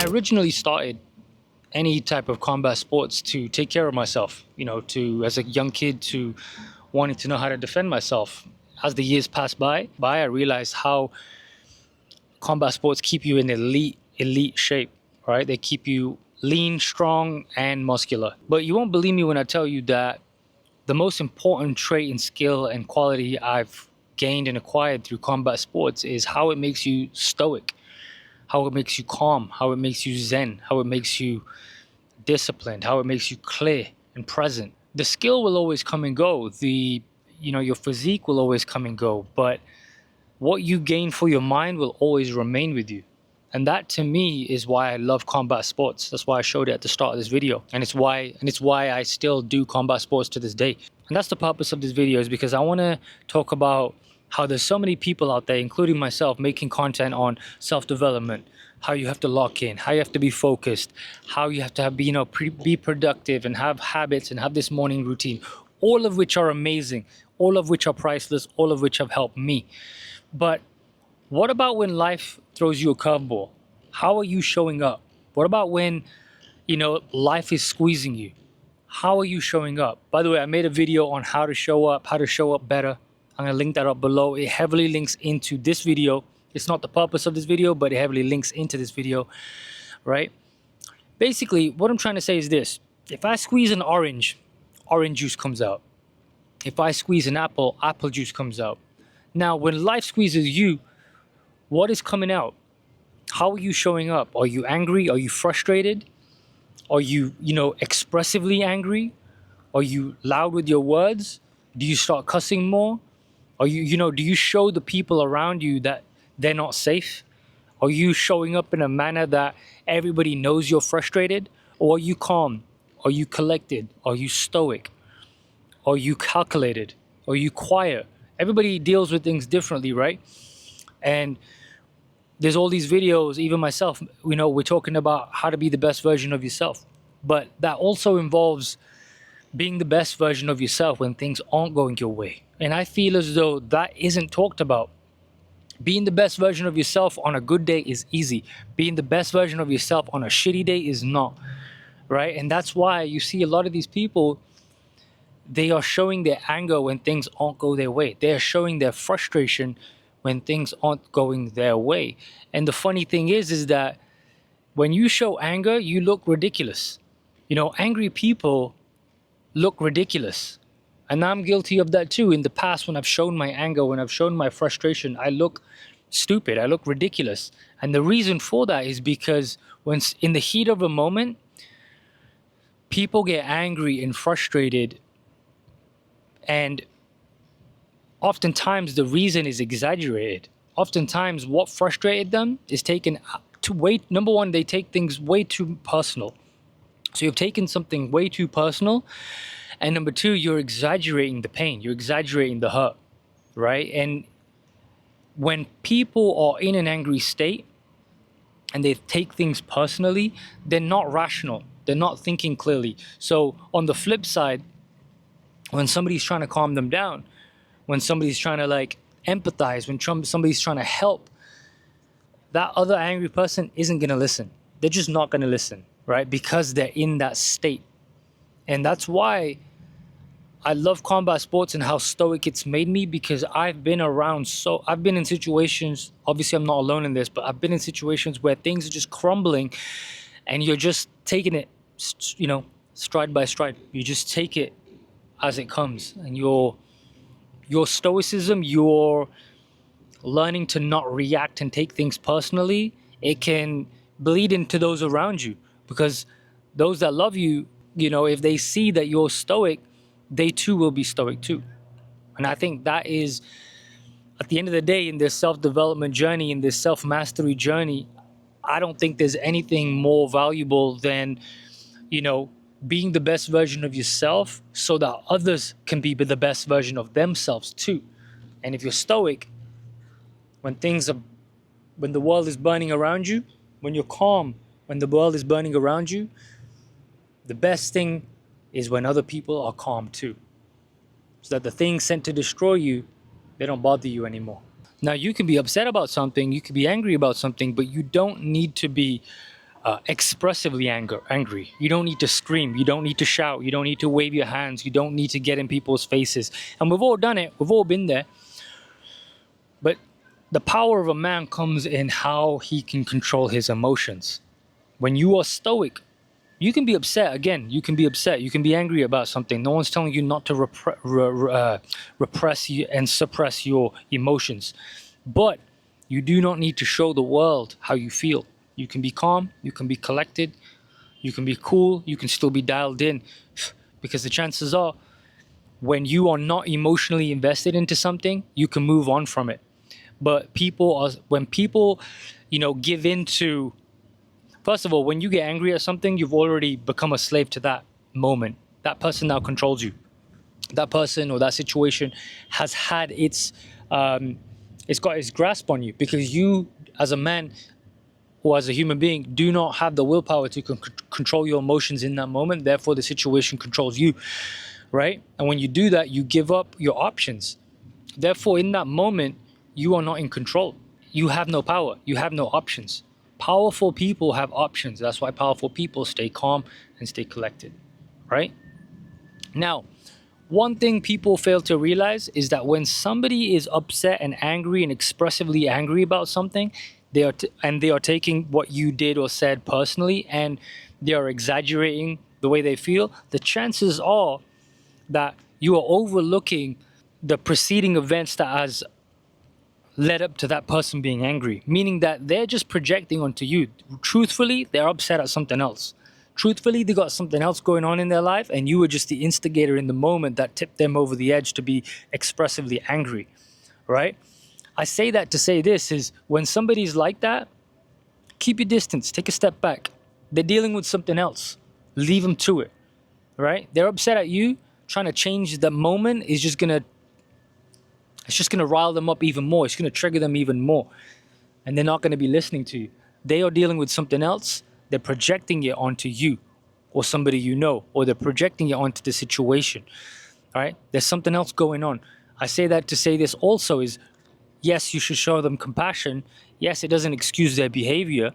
originally started any type of combat sports to take care of myself, to as a young kid to wanting to know how to defend myself. As the years passed by, I realized how combat sports keep you in elite shape, right? They keep you lean, strong, and muscular. But you won't believe me when I tell you that the most important trait and skill and quality I've gained and acquired through combat sports is how it makes you stoic, how it makes you calm, how it makes you zen, how it makes you disciplined, how it makes you clear and present. The skill will always come and go. Your physique will always come and go, but what you gain for your mind will always remain with you. And that to me is why I love combat sports. That's why I showed it at the start of this video. And it's why I still do combat sports to this day. And that's the purpose of this video, is because I want to talk about how there's so many people out there, including myself, making content on self-development, how you have to lock in, how you have to be focused, how you have to be productive and have habits and have this morning routine, all of which are amazing, all of which are priceless, all of which have helped me. But what about when life throws you a curveball? How are you showing up? What about when, life is squeezing you? How are you showing up? By the way, I made a video on how to show up better. I'm going to link that up below. It heavily links into this video. It's not the purpose of this video, but it heavily links into this video, right? Basically, what I'm trying to say is this. If I squeeze an orange juice comes out. If I squeeze an apple juice comes out. Now, when life squeezes you, what is coming out? How are you showing up? Are you angry? Are you frustrated? Are you, expressively angry? Are you loud with your words? Do you start cussing more? Are you, do you show the people around you that they're not safe? Are you showing up in a manner that everybody knows you're frustrated? Or are you calm? Are you collected? Are you stoic? Are you calculated? Are you quiet? Everybody deals with things differently, right? And there's all these videos, even myself, we're talking about how to be the best version of yourself. But that also involves being the best version of yourself when things aren't going your way. And I feel as though that isn't talked about. Being the best version of yourself on a good day is easy. Being the best version of yourself on a shitty day is not, right? And that's why you see a lot of these people, they are showing their anger when things aren't go their way. They are showing their frustration when things aren't going their way. And the funny thing is that when you show anger, you look ridiculous. Angry people look ridiculous. And I'm guilty of that too. In the past, when I've shown my anger, when I've shown my frustration, I look stupid. I look ridiculous. And the reason for that is because when in the heat of a moment, people get angry and frustrated. And oftentimes the reason is exaggerated. Oftentimes what frustrated them is taken to number one, they take things way too personal. So you've taken something way too personal. And number two, you're exaggerating the pain. You're exaggerating the hurt, right? And when people are in an angry state and they take things personally, they're not rational. They're not thinking clearly. So on the flip side, when somebody's trying to calm them down, when somebody's trying to empathize, when somebody's trying to help, that other angry person isn't going to listen. They're just not going to listen, right? Because they're in that state. And that's why I love combat sports and how stoic it's made me, because I've been in situations, obviously I'm not alone in this, but I've been in situations where things are just crumbling and you're just taking it, stride by stride. You just take it as it comes. And your stoicism, your learning to not react and take things personally, it can bleed into those around you, because those that love you, if they see that you're stoic, they too will be stoic too. And I think that is, at the end of the day, in this self-development journey, in this self-mastery journey, I don't think there's anything more valuable than, being the best version of yourself so that others can be the best version of themselves too. And if you're stoic, when the world is burning around you, when you're calm, when the world is burning around you, the best thing is when other people are calm too. So that the things sent to destroy you, they don't bother you anymore. Now, you can be upset about something, you can be angry about something, but you don't need to be expressively angry. You don't need to scream. You don't need to shout. You don't need to wave your hands. You don't need to get in people's faces. And we've all done it. We've all been there. But the power of a man comes in how he can control his emotions. When you are stoic, you can be upset. Again, you can be upset. You can be angry about something. No one's telling you not to repress and suppress your emotions. But you do not need to show the world how you feel. You can be calm. You can be collected. You can be cool. You can still be dialed in. Because the chances are, when you are not emotionally invested into something, you can move on from it. But when people, give into, first of all, when you get angry at something, you've already become a slave to that moment. That person now controls you. That person or that situation has had it's got its grasp on you, because you, as a man or as a human being, do not have the willpower to control your emotions in that moment. Therefore, the situation controls you, right? And when you do that, you give up your options. Therefore, in that moment, you are not in control. You have no power. You have no options. Powerful people have options. That's why powerful people stay calm and stay collected, right? Now, one thing people fail to realize is that when somebody is upset and angry and expressively angry about something, they are taking what you did or said personally, and they are exaggerating the way they feel. The chances are that you are overlooking the preceding events that has led up to that person being angry, meaning that they're just projecting onto you. Truthfully, they're upset at something else. Truthfully, they got something else going on in their life, and you were just the instigator in the moment that tipped them over the edge to be expressively angry, right? I say that to say this is, when somebody's like that, keep your distance, take a step back. They're dealing with something else. Leave them to it, right? They're upset at you. Trying to change the moment is just gonna rile them up even more. It's gonna trigger them even more, and they're not gonna be listening to you. They are dealing with something else. They're projecting it onto you or somebody you know, or they're projecting it onto the situation. All right? There's something else going on. I say that to say this also is, yes, you should show them compassion. Yes, it doesn't excuse their behavior.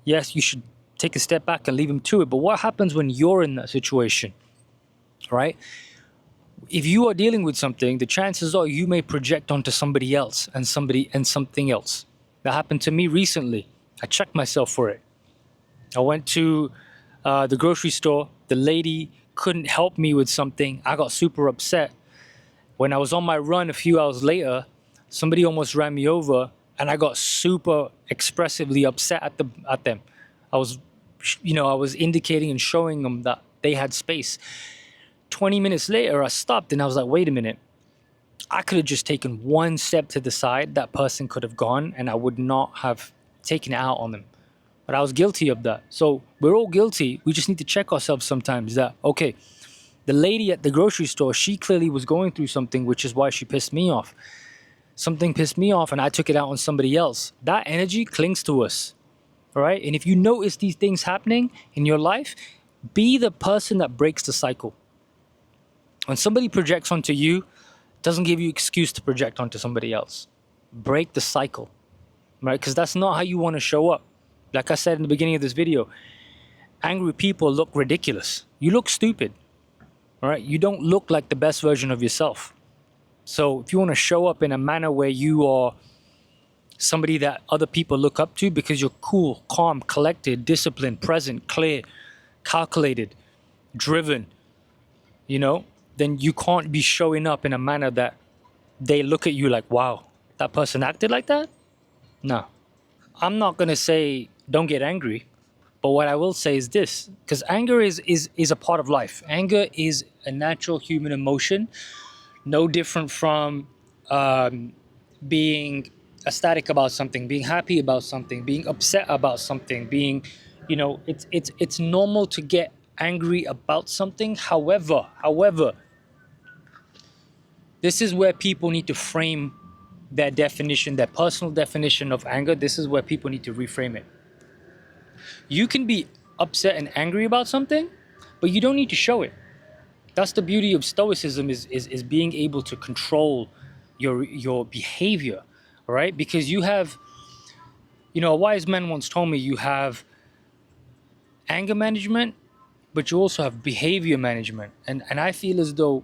Yes, you should take a step back and leave them to it. But what happens when you're in that situation, right? If you are dealing with something, the chances are you may project onto somebody else and something else. That happened to me recently. I checked myself for it. I went to the grocery store. The lady couldn't help me with something. I got super upset. When I was on my run a few hours later, somebody almost ran me over, and I got super expressively upset at them. I was indicating and showing them that they had space. 20 minutes later, I stopped and I was like, wait a minute. I could have just taken one step to the side. That person could have gone, and I would not have taken it out on them. But I was guilty of that. So we're all guilty. We just need to check ourselves sometimes that, okay, the lady at the grocery store, she clearly was going through something, which is why she pissed me off. Something pissed me off and I took it out on somebody else. That energy clings to us, all right? And if you notice these things happening in your life, be the person that breaks the cycle. When somebody projects onto you, it doesn't give you excuse to project onto somebody else. Break the cycle, right? Because that's not how you want to show up. Like I said in the beginning of this video, angry people look ridiculous. You look stupid, all right? You don't look like the best version of yourself. So if you want to show up in a manner where you are somebody that other people look up to because you're cool, calm, collected, disciplined, present, clear, calculated, driven, then you can't be showing up in a manner that they look at you like, wow, that person acted like that? No. I'm not going to say don't get angry, but what I will say is this, because anger is a part of life. Anger is a natural human emotion, no different from being ecstatic about something, being happy about something, being upset about something, being, it's normal to get angry about something. However, this is where people need to frame their definition, their personal definition of anger. This is where people need to reframe it. You can be upset and angry about something, but you don't need to show it. That's the beauty of Stoicism, is being able to control your behavior, right? Because you have, a wise man once told me, you have anger management, but you also have behavior management. And I feel as though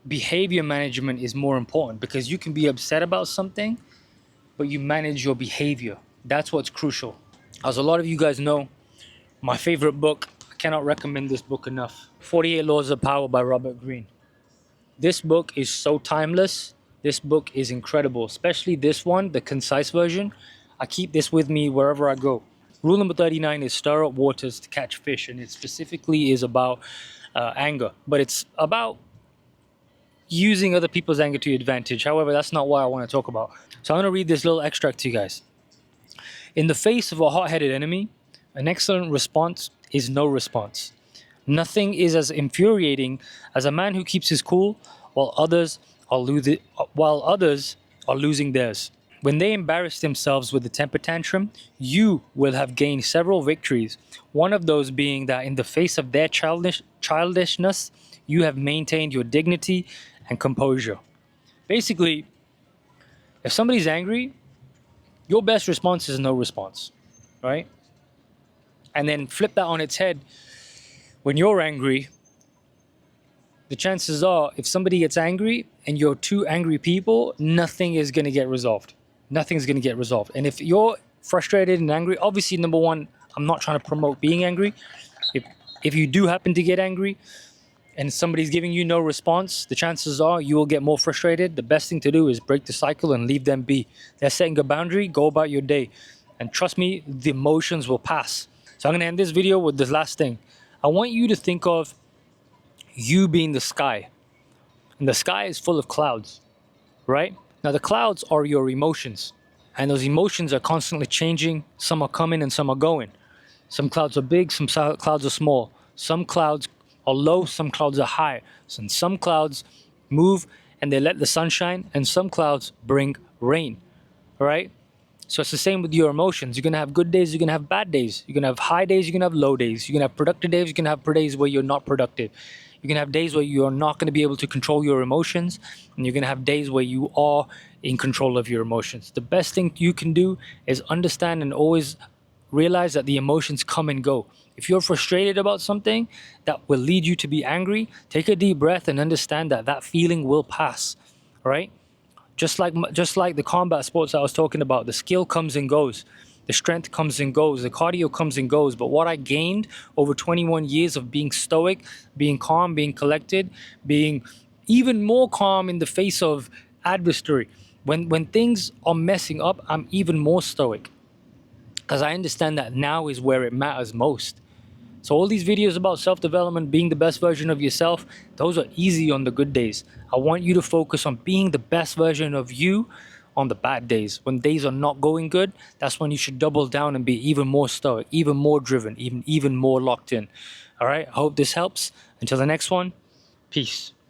behavior management is more important, because you can be upset about something, but you manage your behavior. That's what's crucial. As a lot of you guys know, my favorite book, I cannot recommend this book enough, 48 Laws of Power by Robert Greene. This book is so timeless. This book is incredible, especially this one, the concise version. I keep this with me wherever I go. Rule number 39 is stir up waters to catch fish, and it specifically is about anger, but it's about using other people's anger to your advantage. However, that's not what I want to talk about. So I'm going to read this little extract to you guys. In the face of a hot-headed enemy, an excellent response is no response. Nothing is as infuriating as a man who keeps his cool while others are losing theirs. When they embarrass themselves with a temper tantrum, you will have gained several victories. One of those being that in the face of their childishness, you have maintained your dignity and composure. Basically, if somebody's angry, your best response is no response, right? And then flip that on its head. When you're angry, the chances are if somebody gets angry and you're two angry people, nothing is going to get resolved. Nothing's going to get resolved. And if you're frustrated and angry, obviously, number one, I'm not trying to promote being angry. If you do happen to get angry and somebody's giving you no response, the chances are you will get more frustrated. The best thing to do is break the cycle and leave them be. They're setting a boundary, go about your day. And trust me, the emotions will pass. So I'm going to end this video with this last thing. I want you to think of you being the sky. And the sky is full of clouds, right? Now the clouds are your emotions. And those emotions are constantly changing. Some are coming and some are going. Some clouds are big, some clouds are small. Some clouds are low, some clouds are high. Some clouds move and they let the sun shine, and some clouds bring rain, all right? So it's the same with your emotions. You're going to have good days, you're going to have bad days. You're going to have high days, you're going to have low days. You're going to have productive days, you're going to have days where you're not productive. You're going to have days where you're not going to be able to control your emotions, and you're going to have days where you are in control of your emotions. The best thing you can do is understand and always realize that the emotions come and go. If you're frustrated about something that will lead you to be angry, take a deep breath and understand that that feeling will pass, right? Just like the combat sports I was talking about, the skill comes and goes. The strength comes and goes. The cardio comes and goes. But what I gained over 21 years of being stoic, being calm, being collected, being even more calm in the face of adversary. When things are messing up, I'm even more stoic, because I understand that now is where it matters most. So all these videos about self-development, being the best version of yourself, those are easy on the good days. I want you to focus on being the best version of you on the bad days. When days are not going good, that's when you should double down and be even more stoic, even more driven, even more locked in. All right, I hope this helps. Until the next one, peace.